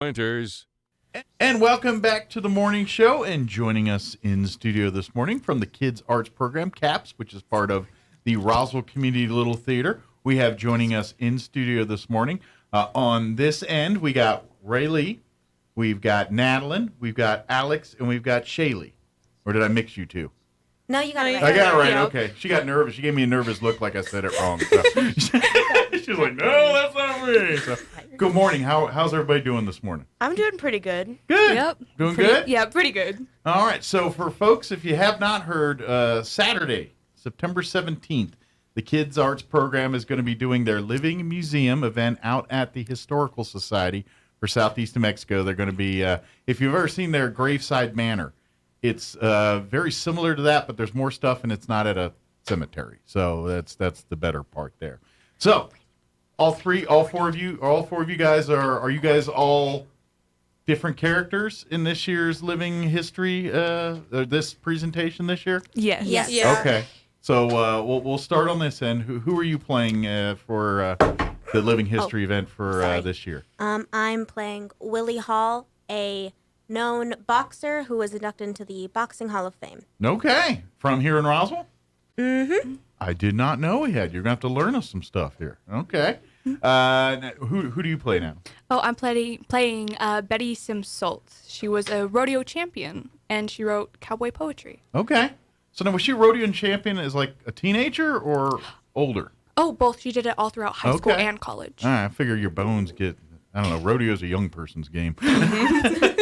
Pointers. And welcome back to the morning show. And joining us in studio this morning from the Kids Arts Program, CAPS, which is part of the Roswell Community Little Theater, we have joining us in studio this morning. On this end, we got Rayleigh, we've got Nadeline, we've got Alex, and we've got Shaylee. Or did I mix you two? No, you got it right. I got it right. Yep. Okay. She got nervous. She gave me a nervous look like I said it wrong. So. She's like, no, that's not me. So, good morning. How's everybody doing this morning? I'm doing pretty good. Good. Yep. Doing good? Yeah, pretty good. All right. So for folks, if you have not heard, Saturday, September 17th, the Kids Arts Program is going to be doing their Living Museum event out at the Historical Society for Southeast New Mexico. They're going to be, if you've ever seen their Graveside Manor, it's very similar to that, but there's more stuff, and it's not at a cemetery. So that's the better part there. So all four of you guys are you guys all different characters in this year's Living History, this presentation this year? Yes. Yes. Yeah. Okay. So we'll start on this end. Who are you playing for the Living History event for this year? I'm playing Willie Hall, a known boxer who was inducted into the Boxing Hall of Fame. Okay. From here in Roswell? Mm-hmm. I did not know we had. You're going to have to learn us some stuff here. Okay. Who do you play now? Oh, I'm playing Betty Sims-Salt. She was a rodeo champion, and she wrote cowboy poetry. Okay. So now, was she a rodeo champion as like a teenager or older? Oh, both. She did it all throughout high school and college. All right, I figure your bones get, I don't know, rodeo's a young person's game.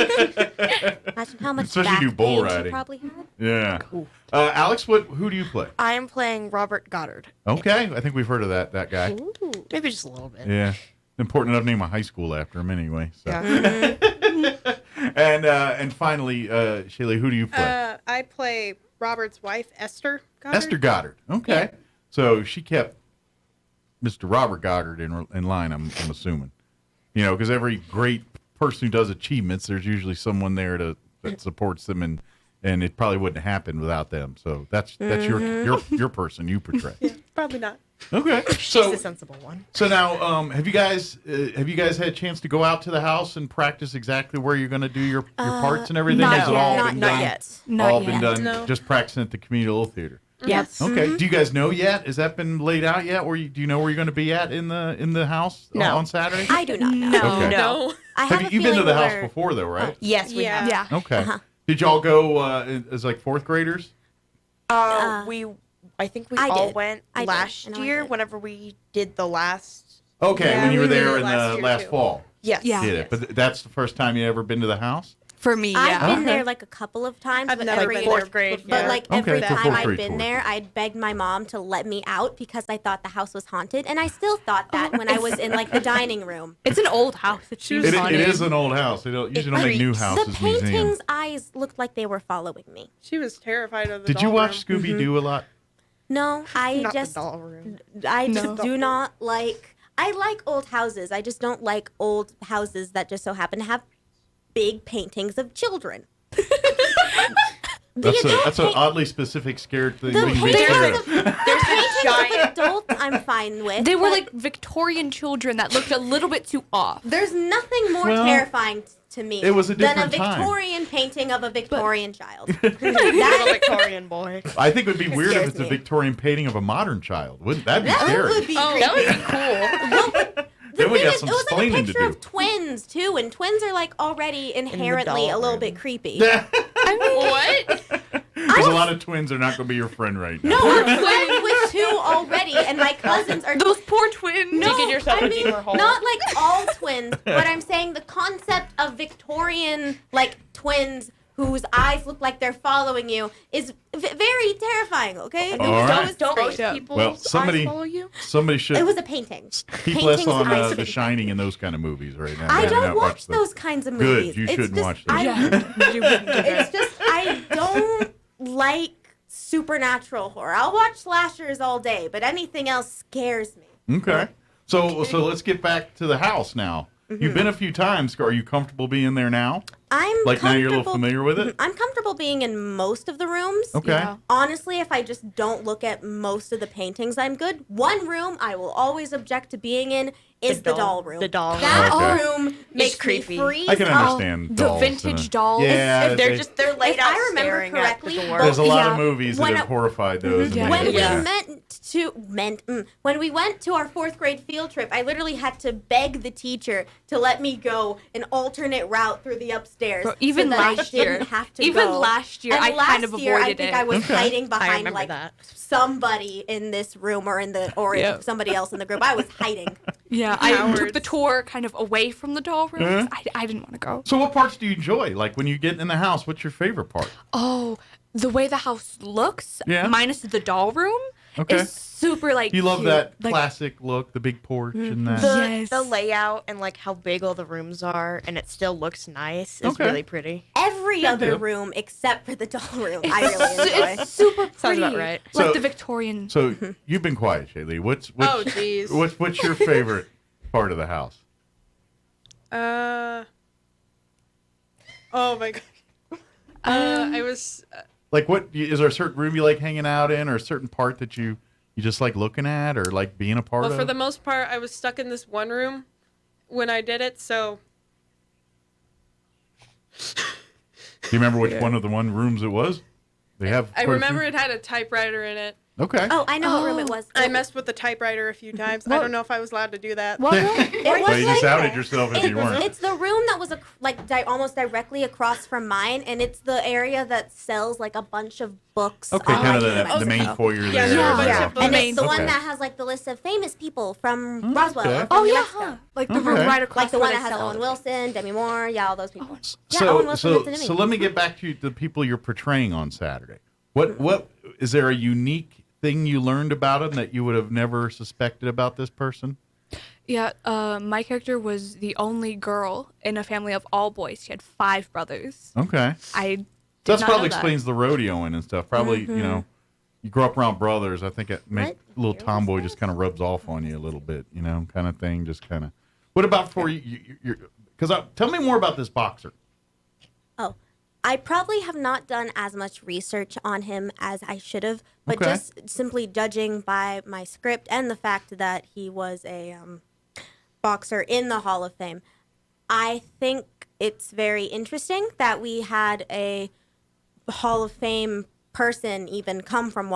Imagine how much Especially do back bull pain riding. she probably had. Yeah. Cool. Alex, who do you play? I'm playing Robert Goddard. Okay, I think we've heard of that guy. Ooh, maybe just a little bit. Yeah. Important enough name a high school after him anyway. So. Yeah. And finally, Shaylee, who do you play? I play Robert's wife, Esther Goddard. Esther Goddard. Okay. Yeah. So she kept Mr. Robert Goddard in line, I'm assuming. You know, because every great person who does achievements, there's usually someone there that supports them, and it probably wouldn't happen without them. So that's your person you portray. Yeah, probably not. Okay. She's a sensible one. So now, have you guys had a chance to go out to the house and practice exactly where you're going to do your parts and everything? Not Has it yet. all Not been yet. done? Yet. Not all yet. been done. No. Just practicing at the community little theater. Yes. Okay. Do you guys know yet? Has that been laid out yet? Do you know where you're going to be at in the house No. on Saturday? I do not know. No. Okay. No. I have You've been to the house we're- before though, right? Yes, we Yeah. have. Yeah. Okay. Did y'all go as like fourth graders? I think we I all did. went I did, last and I year did. whenever we did the last. Okay, Yeah, when you were we did there it in last the year, last too. fall. Yes. Yeah. Did it? But that's the first time you ever been to the house? For me, I've yeah. been Okay. there like a couple of times, I've but never every been fourth there grade, before. But yeah. like Okay, every for time fourth I'd grade been tours. there, I'd begged my mom to let me out because I thought the house was haunted, and I still thought that when I was in like the dining room. It's an old house. It It is an old house. They usually don't make new creeps. houses The paintings' museums. eyes looked like they were following me. She was terrified of the Did you doll watch room. Scooby Doo a lot? No, I Not just the doll room. I just No. do not like. I like old houses. I just don't like old houses that just so happen to have big paintings of children. That's an oddly specific scared thing. The we can be paintings scared of, of. the paintings of adults I'm fine with. They were but like Victorian children that looked a little bit too off. there's nothing more Well, terrifying to me it was a than a different time. Victorian painting of a Victorian child. Little that, Victorian boy. I think it would be weird if scares it's a me. Victorian painting of a modern child. Wouldn't that be that scary? would be That would be cool. Then we thing got is, some it was like a explaining to picture do. of twins too, and twins are like already inherently doll a little room. bit creepy. What? Because a lot of twins are not going to be your friend right now. No, I'm twins with two already, and my cousins are Those poor twins. No, Dig yourself I a mean, deeper hole. not like all twins, but I'm saying the concept of Victorian like twins whose eyes look like they're following you is very terrifying. Okay, All right. Don't most Yeah. people's Well, eyes somebody follow you? should it was a painting. keep less Paintings on eyes. The Shining and those kind of movies right now. I do don't not watch them. those kinds of Good, movies. you It's shouldn't just- watch those. Yeah. You wouldn't do that. It's just I don't like supernatural horror. I'll watch slashers all day, but anything else scares me. Okay. So let's get back to the house now. You've been a few times. Are you comfortable being there now? I'm Like now you're a little comfortable- familiar with it? I'm comfortable being in most of the rooms. Okay. Yeah. Honestly, if I just don't look at most of the paintings, I'm good. One room I will always object to being in is the doll room. The doll That Okay. room makes me creepy. freeze. I can up. understand the dolls vintage and- dolls. Yeah, If they're laid If out I remember staring correctly, at the door. there's a lot Yeah. of movies that When have I- horrified those. Yeah. When Yeah. when we went to our 4th grade field trip, I literally had to beg the teacher to let me go an alternate route through the upstairs. Bro, even so that I last year- didn't have to even go. last year, And I last kind of year, I avoided think it. I was Okay. hiding behind remember like that. somebody in this room or Yeah. somebody else in the group. I was hiding. Yeah, I took Cowards. the tour kind of away from the doll room. Uh-huh. I didn't want to go. So what parts do you enjoy? Like when you get in the house, what's your favorite part? Oh, the way the house looks, Yeah. minus the doll room, Okay. is super like. You love cute. that Like, classic look, the big porch and that. Yes. The layout and like how big all the rooms are, and it still looks nice. Is Okay. really pretty. Every Good other deal. room except for the doll room, I really enjoy. It's super pretty. Sounds about right. Like So- the Victorian. So you've been quiet, Shaylee. What's Oh, jeez. what's your favorite part of the house? Oh my god. I was. Like what is there a certain room you like hanging out in, or a certain part that you just like looking at, or like being a part Well, of? for the most part, I was stuck in this one room when I did it. So Do you remember which one of the one rooms it was? They have. I quite a remember few? it had a typewriter in it. Okay. Oh, I know what room it was. I messed with the typewriter a few times. I What? don't know if I was allowed to do that. What room? It Well, was you just like- outed yourself if you weren't. It's the room that was almost directly across from mine, and it's the area that sells like a bunch of books. Okay, on, kind of like, the main foyer there. Yeah, there were a bunch Yeah, of books. and it's the Okay. one that has like the list of famous people from Roswell. okay. Or from Oh New yeah, Mexico. huh. Like the Okay. room right across. Like the where one they that has sell all Owen the- Wilson, Demi Moore, yeah, all those people. Yeah, So, Owen Wilson lives in so, me. so let me get back to the people you're portraying on Saturday. What is there a unique thing you learned about him that you would have never suspected about this person? Yeah, my character was the only girl in a family of all boys. She had 5 brothers. Okay. I did That's not probably know that. explains the rodeoing and stuff. Probably, you know, you grow up around brothers. I think it make What little year was tomboy this? just kind of rubs off on you a little bit, you know, kind of thing. Just kind of. What about for you? Because tell me more about this boxer. Oh, I probably have not done as much research on him as I should have, but Okay. just simply judging by my script and the fact that he was a boxer in the Hall of Fame, I think it's very interesting that we had a Hall of Fame person even come from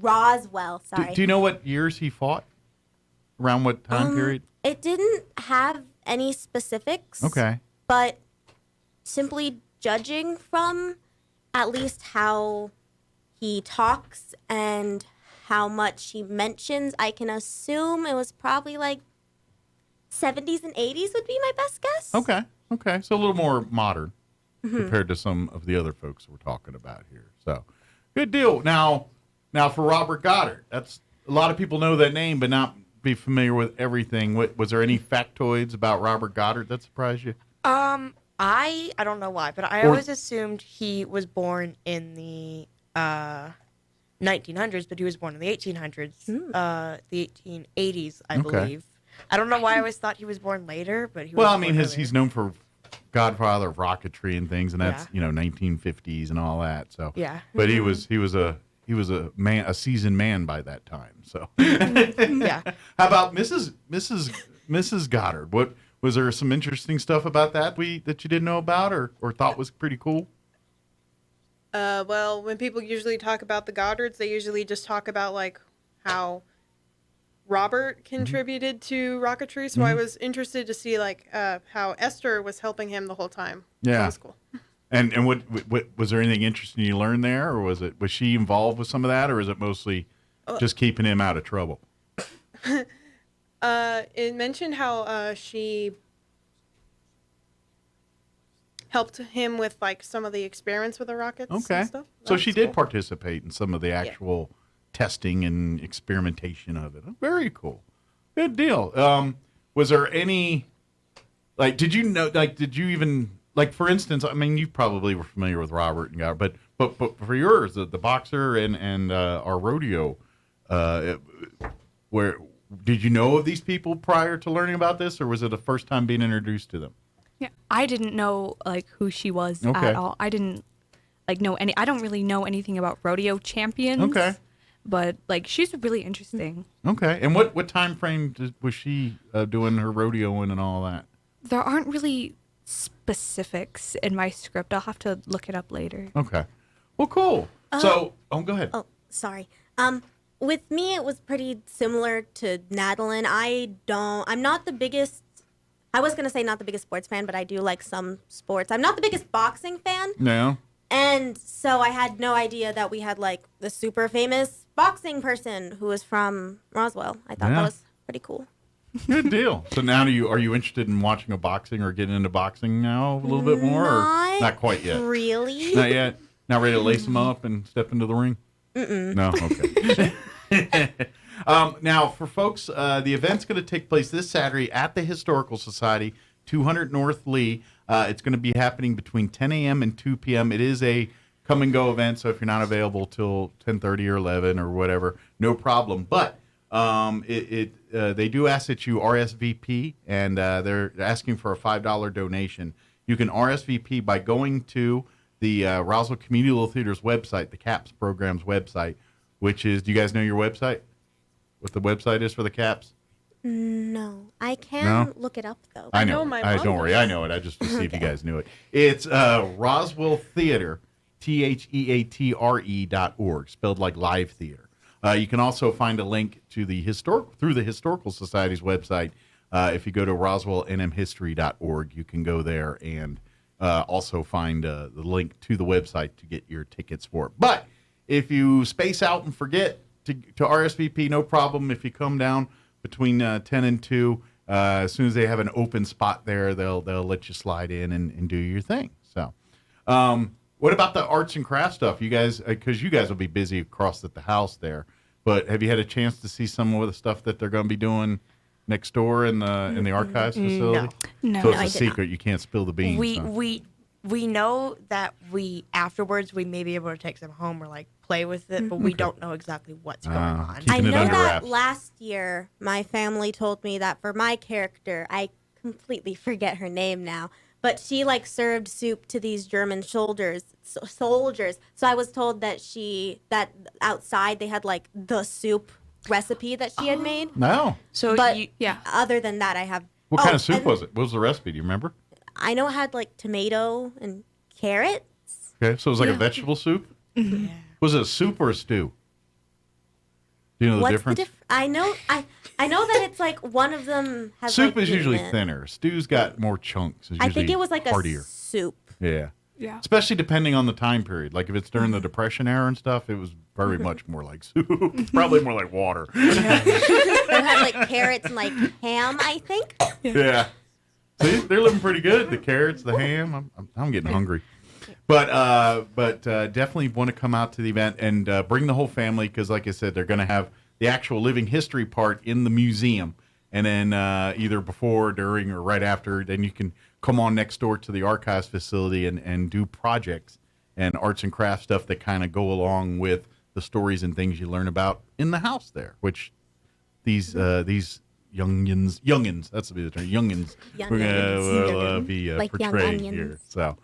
Roswell. Sorry. Do you know what years he fought? Around what time period? It didn't have any specifics. Okay. But simply judging from at least how he talks and how much he mentions, I can assume it was probably like 70s and 80s would be my best guess. Okay. Okay. So a little more modern compared to some of the other folks we're talking about here. So good deal. Now for Robert Goddard, that's a lot of people know that name, but not be familiar with everything. Was there any factoids about Robert Goddard that surprised you? I don't know why, but I Or- always assumed he was born in the 1900s, but he was born in the 1800s, the 1880s, I Okay. believe. I don't know why I always thought he was born later, but he was. Well, I born mean, earlier. he's known for Godfather of rocketry and things, and that's Yeah. 1950s and all that. So Yeah. but he was a man, a seasoned man by that time. So Yeah. how about Mrs. Goddard? What was there some interesting stuff about that that you didn't know about or thought was pretty cool? Well, when people usually talk about the Goddards, they usually just talk about like how Robert contributed to rocketry. So I was interested to see like how Esther was helping him the whole time. So Yeah. that was cool. And what was there anything interesting you learned there, or was she involved with some of that, or is it mostly just keeping him out of trouble? It mentioned how she helped him with like some of the experiments with the rockets Okay. and stuff. So That she was did cool. participate in some of the actual testing and experimentation of it. Very cool. Good deal. Was there any, like, did you know, like, did you even, like, for instance, I mean, you probably were familiar with Robert and Goddard, but for yours, the boxer and our rodeo, where, did you know of these people prior to learning about this, or was it the first time being introduced to them? Yeah, I didn't know like who she was Okay. at all. I didn't like know any. I don't really know anything about rodeo champions. Okay. But like, she's really interesting. Okay. And what time frame was she doing her rodeoing and all that? There aren't really specifics in my script. I'll have to look it up later. Okay. Well, cool. So, go ahead. Oh, sorry. With me, it was pretty similar to Nadeline. I'm not the biggest. I was gonna say not the biggest sports fan, but I do like some sports. I'm not the biggest boxing fan. No. And so I had no idea that we had like the super famous boxing person who was from Roswell. I thought Yeah. that was pretty cool. Good deal. So now are you interested in watching a boxing or getting into boxing now a little bit more? Or not quite yet? Really? Not yet? Not ready to lace them up and step into the ring? No? Okay. Now, for folks, the event's going to take place this Saturday at the Historical Society, 200 North Lee. It's going to be happening between 10 a.m. and 2 p.m. It is a come-and-go event, so if you're not available till 10:30 or 11 or whatever, no problem. But they do ask that you RSVP, and they're asking for a $5 donation. You can RSVP by going to the Roswell Community Theater's website, the CAPS program's website, which is, do you guys know your website? What the website is for the CAPS? No, I can No? look it up though. I know. know my mom Don't worry. does. I know it. I just to see if you guys knew it. It's Roswell Theater, THEATRE.org, spelled like live theater. You can also find a link to the Historical Society's website. If you go to roswellnmhistory.org, you can go there and also find the link to the website to get your tickets for it. But if you space out and forget to RSVP, no problem. If you come down between 10 and 2, as soon as they have an open spot there, they'll let you slide in and do your thing. So, what about the arts and crafts stuff? You guys, because you guys will be busy across at the house there, but have you had a chance to see some of the stuff that they're going to be doing next door in the archives facility? No. So No, I it's a did not. secret. You can't spill the beans. huh? We know that afterwards we may be able to take some home or like play with it, but we don't know exactly what's going on. keep- I Keeping it know under that wraps. last year my family told me that for my character, I completely forget her name now, but she like served soup to these German soldiers. So I was told that that outside they had like the soup recipe that she had made. No. So But Yeah. other than that, I have. What kind of Oh, soup and was it? What was the recipe? Do you remember? I know it had like tomato and carrots. Okay, so it was like a vegetable soup. yeah. Was it a soup or a stew? Do you know the What's difference? the difference? I know that it's like one of them has Soup like, is meat usually in it. thinner. Stew's got more chunks. It's I think usually it was like heartier. a soup. Yeah. Yeah. Especially depending on the time period. Like if it's during the Depression era and stuff, it was very much more like soup. Probably more like water. It had like carrots and like ham, I think. Yeah. See, they're living pretty good. The carrots, the ham. I'm getting hungry. But definitely want to come out to the event and bring the whole family because, like I said, they're going to have the actual living history part in the museum. And then either before, during, or right after, then you can come on next door to the archives facility and do projects and arts and crafts stuff that kind of go along with the stories and things you learn about in the house there, which these youngins, that's the term, youngins, we're gonna be Like young portraying onions. here. So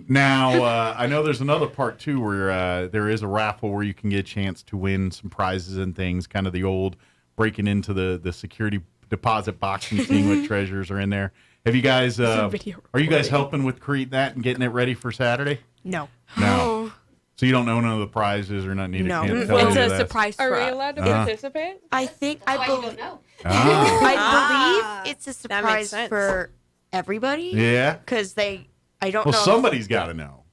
now I know there's another part too where there is a raffle where you can get a chance to win some prizes and things, kind of the old breaking into the security deposit box and seeing what treasures are in there. Have you guys? video Are you guys helping with creating that and getting it ready for Saturday? No. No. So you don't know none of the prizes or not need No. to tell It's any a of that? surprise Are for we us. allowed to Uh-huh. participate? I think I believe Ah, I believe it's a That makes surprise sense. for everybody. yeah. Because I don't Well, know. somebody's got to know.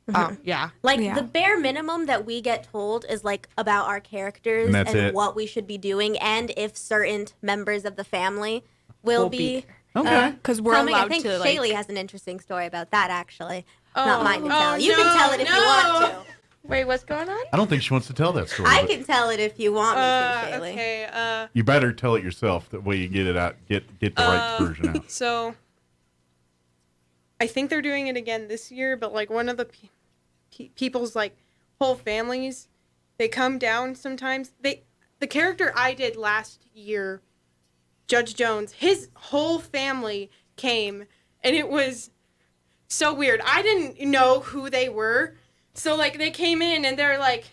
Yeah. Like Yeah. the bare minimum that we get told is like about our characters And that's it. what we should be doing and if certain members of the family will be Okay. Because we're coming. I allowed think to like. Shaylee has an interesting story about that actually. Oh. Not mine to tell. Oh, You can no, tell it if you want to. Wait, what's going on? I don't think she wants to tell that story. I but can tell it if you want me to, Shaylee. Okay. You better tell it yourself. That way you get it out. Get the right version out. So I think they're doing it again this year, but like one of the people's like whole families, they come down sometimes. The character I did last year, Judge Jones, his whole family came, and it was so weird. I didn't know who they were, so like they came in and they're like,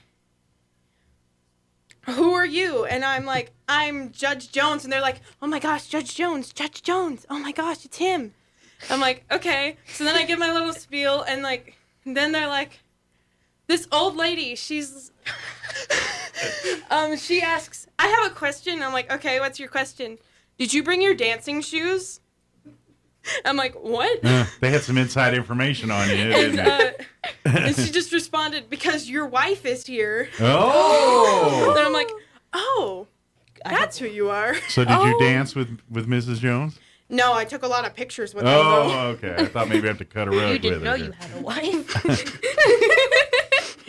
who are you? And I'm like, I'm Judge Jones. And they're like, oh my gosh, Judge Jones. Oh my gosh, it's him. I'm like, okay. So then I give my little spiel, and like, then they're like, this old lady, she's, she asks, I have a question. I'm like, okay, what's your question? Did you bring your dancing shoes? I'm like, what? They had some inside information on you, And, didn't they? and she just responded, because your wife is here. Oh! Then I'm like, oh, that's who you are. So did you dance with Mrs. Jones? No, I took a lot of pictures with them, Oh, though. okay. I thought maybe I have to cut a rug You didn't with know her. you had a wife.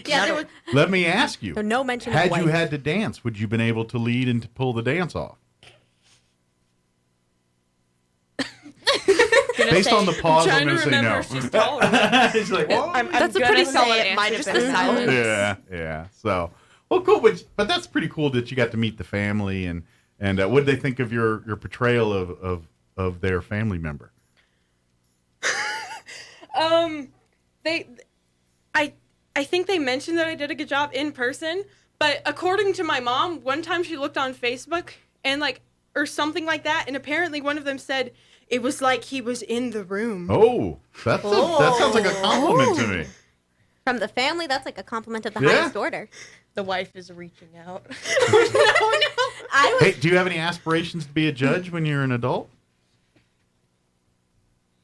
Yeah, there was Let me ask you. no mention of Had wife. you had to dance, would you been able to lead and to pull the dance off? Based on the pause, I'm Trying to going to say remember no. if she's taller. He's like, what? I'm That's a gonna pretty say solid it answer, might have just been the a silence. Yeah. So, well, cool. But that's pretty cool that you got to meet the family and what did they think of your portrayal of their family member? I think they mentioned that I did a good job in person, but according to my mom, one time she looked on Facebook and or something like that, and apparently one of them said it was like he was in the room. Oh, that sounds like a compliment to me. From the family, that's like a compliment of the Yeah. highest order. The wife is reaching out. I was Hey, do you have any aspirations to be a judge when you're an adult?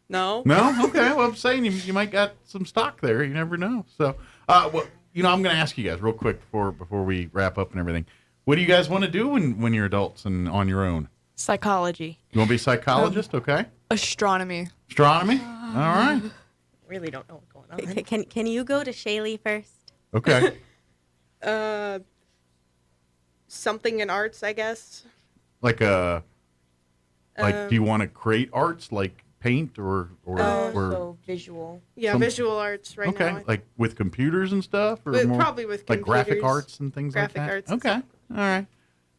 No. No? Okay. Well, I'm saying you might got some stock there. You never know. So, I'm going to ask you guys real quick before we wrap up and everything. What do you guys want to do when you're adults and on your own? Psychology. You want to be a psychologist? Okay. Astronomy. Astronomy? All right. Really don't know what's going on. can you go to Shaylee first? Okay. Something in arts, I guess. Do you want to create arts like paint or So visual. Yeah, Some- visual arts right okay, now. like with computers and stuff, or Probably with like graphic computers. arts and things Graphic like that. arts and Okay.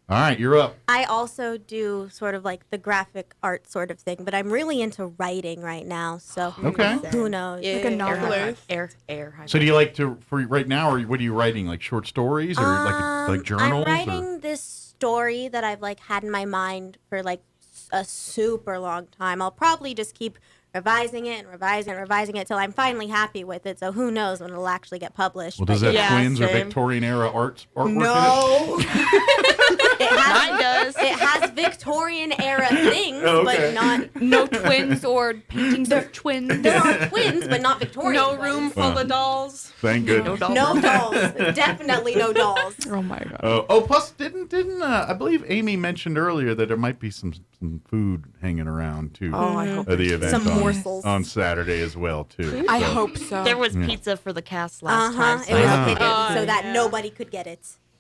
All right, you're up. I also do sort of like the graphic art sort of thing, but I'm really into writing right now. So Okay. who knows? Yeah. Like a Air high novelist. five. Air high So do you like to for right now, or what are you writing? Like short stories or like journals? I'm writing this story that I've had in my mind for a super long time. I'll probably just keep revising it and revising it till I'm finally happy with it. So who knows when it'll actually get published? Well, does but that Yeah, twins or same. Victorian era artwork in it? no. Mine does. It has Victorian era things, Oh, okay. but not. No twins or paintings of twins. There are twins, but not Victorian. No ones. room full of dolls. Thank goodness. No dolls. Definitely no dolls. Oh my god. Plus, didn't I believe Amy mentioned earlier that there might be some food hanging around too. Oh, I hope at the event Some on, morsels. on Saturday as well too. I So- hope so. There was pizza for the cast last time. It So was Ah. hidden Oh, so that yeah. nobody could get it.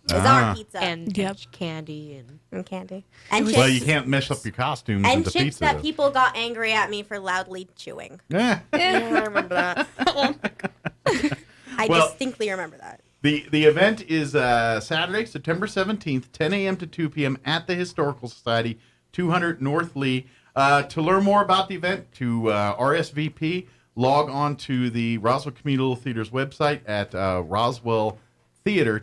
It was Ah. our pizza and Yep. candy and candy and chips. Well, you can't mess up your costumes and with the chips pizza. that though. people got angry at me for loudly chewing. Yeah. I remember that. I Well- distinctly remember that. The event is Saturday, September 17th, 10 a.m. to 2 p.m. at the Historical Society, 200 North Lee. To learn more about the event, to RSVP, log on to the Roswell Communal Theater's website at Roswell Theater,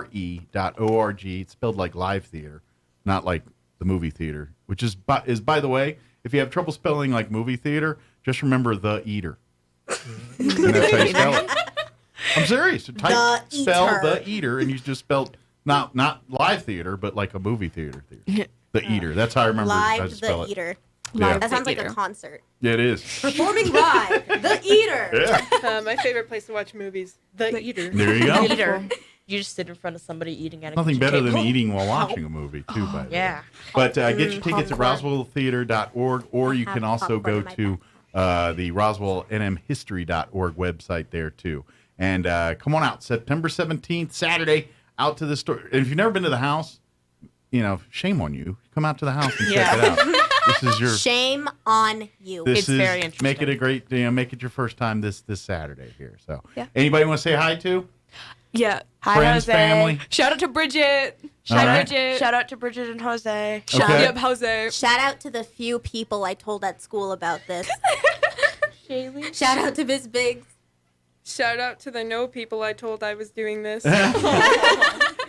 theatre.org. It's spelled like live theater, not like the movie theater, which is by the way, if you have trouble spelling like movie theater, just remember The Eater. And that's how you spell it. I'm serious. Spell Eater. The Eater, and you just spelled not live theater, but like a movie theater. The Eater. That's how I remember how to Live spell the it. Eater. Yeah. That sounds like Eater. a concert. Yeah, it is. Performing live, the Eater. Yeah. My favorite place to watch movies. The Eater. There you go. Eater. You just sit in front of somebody eating at a Nothing kitchen better than table. eating while watching a movie, too, by the way. Yeah. But get your tickets at popcorn. roswelltheater.org, or you I can have also popcorn go in to the roswellnmhistory.org website there, too. And come on out, September 17th, Saturday, out to the store. And if you've never been to the house, shame on you. Come out to the house and check it out. This is your... Shame on you. It's very Make interesting. it a great, make it your first time this Saturday here. So, Yeah. Anybody want to say hi to? Yeah. Hi, Friends, Jose. family? Shout out to Bridget. All Shout out right. Bridget. Shout out to Bridget and Jose. Okay. Yep, Jose. Shout out to the few people I told at school about this. Shaylee. Shout out to Miss Biggs. Shout out to the no people I told I was doing this.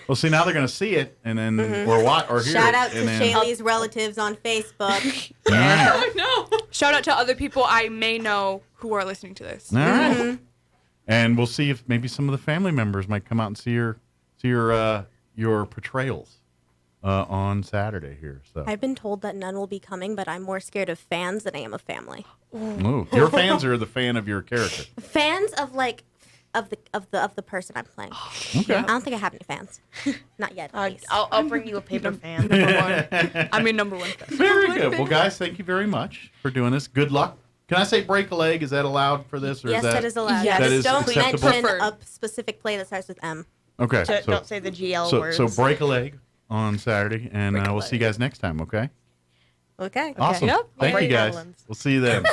Well, see, now they're going to see it and then or what or hear Shout it. out to and then, Shaylee's relatives on Facebook. All right. No. Shout out to other people I may know who are listening to this. All right. And we'll see if maybe some of the family members might come out and see your portrayals on Saturday here. So I've been told that none will be coming, but I'm more scared of fans than I am of family. Ooh, your fans are the fan of your character. Fans of of the person I'm playing. Okay. I don't think I have any fans. Not yet. At least. I'll bring you a paper fan. Number one fan. Very good. Well, guys, thank you very much for doing this. Good luck. Can I say break a leg? Is that allowed for this? Or Yes, is that is allowed. Yes. That Just is don't acceptable? mention Preferred. a specific play that starts with M. Okay. Don't say the GL so, words. so break a leg on Saturday, and Break a we'll see you leg. guys next time, okay? Okay. Awesome. Yep. Thank you, Break guys. Netherlands. We'll see you then.